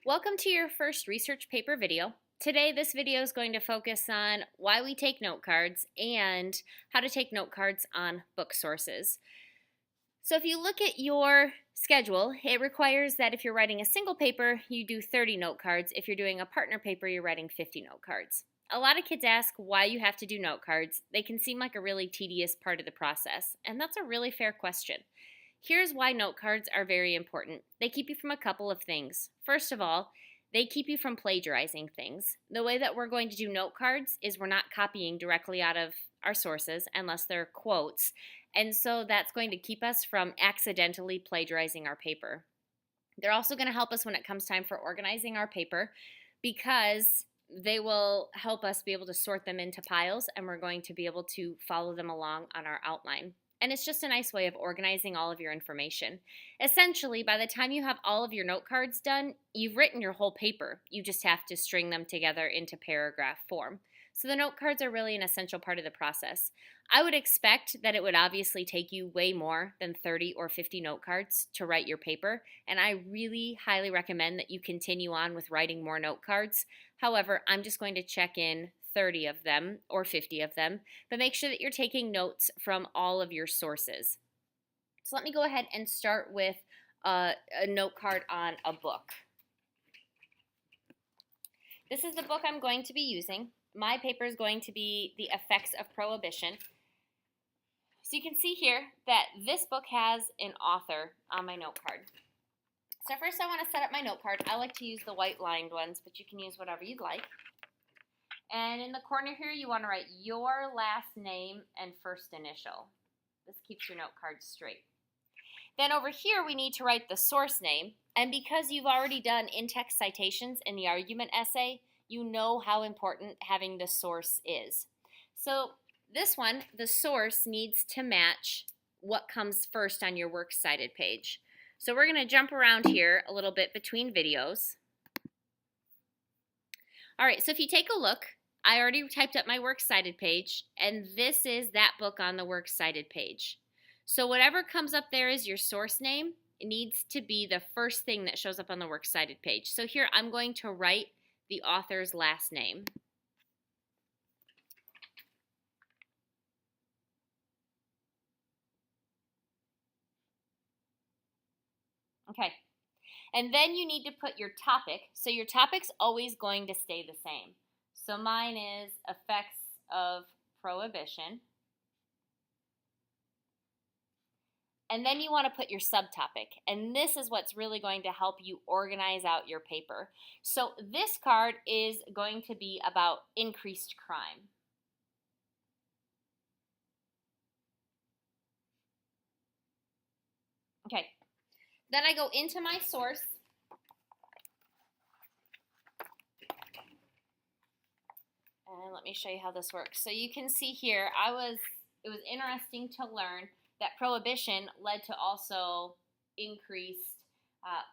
Welcome to your first research paper video. Today, this video is going to focus on why we take note cards and how to take note cards on book sources. So if you look at your schedule, it requires that if you're writing a single paper, you do 30 note cards. If you're doing a partner paper, you're writing 50 note cards. A lot of kids ask why you have to do note cards. They can seem like a really tedious part of the process, and that's a really fair question. Here's why note cards are very important. They keep you from a couple of things. First of all, they keep you from plagiarizing things. The way that we're going to do note cards is we're not copying directly out of our sources unless they're quotes, and so that's going to keep us from accidentally plagiarizing our paper. They're also going to help us when it comes time for organizing our paper because they will help us be able to sort them into piles, and we're going to be able to follow them along on our outline. And it's just a nice way of organizing all of your information. Essentially, by the time you have all of your note cards done, you've written your whole paper. You just have to string them together into paragraph form. So the note cards are really an essential part of the process. I would expect that it would obviously take you way more than 30 or 50 note cards to write your paper, and I really highly recommend that you continue on with writing more note cards. However, I'm just going to check in 30 of them or 50 of them, but make sure that you're taking notes from all of your sources. So let me go ahead and start with a note card on a book. This is the book I'm going to be using. My paper is going to be The Effects of Prohibition. So you can see here that this book has an author on my note card. So first I want to set up my note card. I like to use the white lined ones, but you can use whatever you'd like. And in the corner here, you want to write your last name and first initial. This keeps your note card straight. Then over here, we need to write the source name. And because you've already done in-text citations in the argument essay, you know how important having the source is. So this one, the source needs to match what comes first on your works cited page. So we're going to jump around here a little bit between videos. All right, so if you take a look, I already typed up my works cited page, and this is that book on the works cited page. So whatever comes up there as your source name, it needs to be the first thing that shows up on the works cited page. So here I'm going to write the author's last name. Okay, and then you need to put your topic. So your topic's always going to stay the same. So mine is effects of prohibition. And then you want to put your subtopic. And this is what's really going to help you organize out your paper. So this card is going to be about increased crime. Okay, then I go into my source. And let me show you how this works. So you can see here, it was interesting to learn that prohibition led to also increased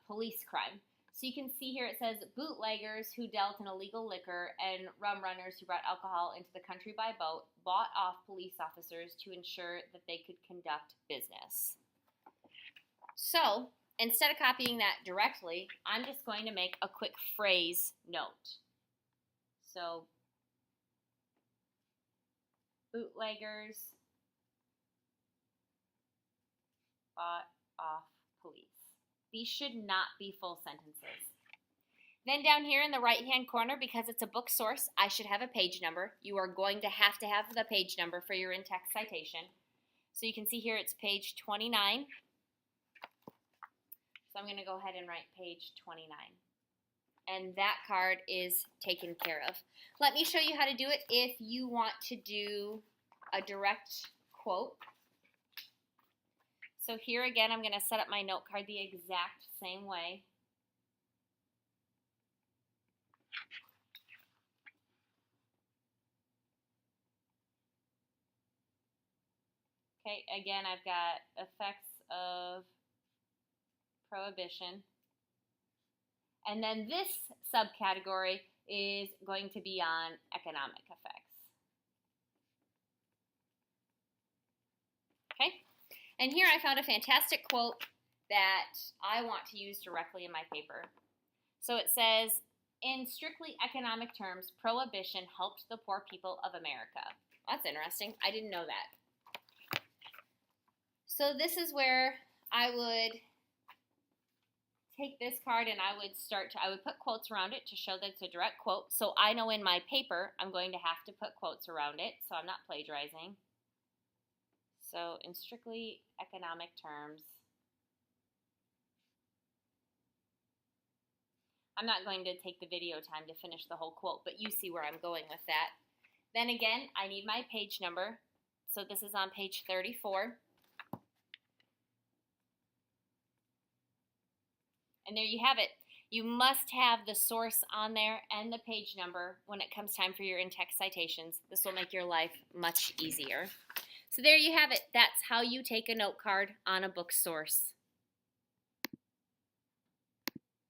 police crime. So you can see here it says bootleggers who dealt in illegal liquor and rum runners who brought alcohol into the country by boat bought off police officers to ensure that they could conduct business. So instead of copying that directly, I'm just going to make a quick phrase note. So bootleggers bought off police. These should not be full sentences. Then down here in the right-hand corner, because it's a book source, I should have a page number. You are going to have the page number for your in-text citation. So you can see here it's page 29. So I'm going to go ahead and write page 29. And that card is taken care of. Let me show you how to do it if you want to do a direct quote. So here again, I'm going to set up my note card the exact same way. Okay, again, I've got effects of prohibition. And then this subcategory is going to be on economic effects. Okay, and here I found a fantastic quote that I want to use directly in my paper. So it says, in strictly economic terms, prohibition helped the poor people of America. That's interesting. I didn't know that. So this is where I would take this card and I would put quotes around it to show that it's a direct quote. So I know in my paper I'm going to have to put quotes around it, so I'm not plagiarizing. So in strictly economic terms, I'm not going to take the video time to finish the whole quote, but you see where I'm going with that. Then again, I need my page number. So this is on page 34. And there you have it. You must have the source on there and the page number when it comes time for your in-text citations. This will make your life much easier. So there you have it. That's how you take a note card on a book source.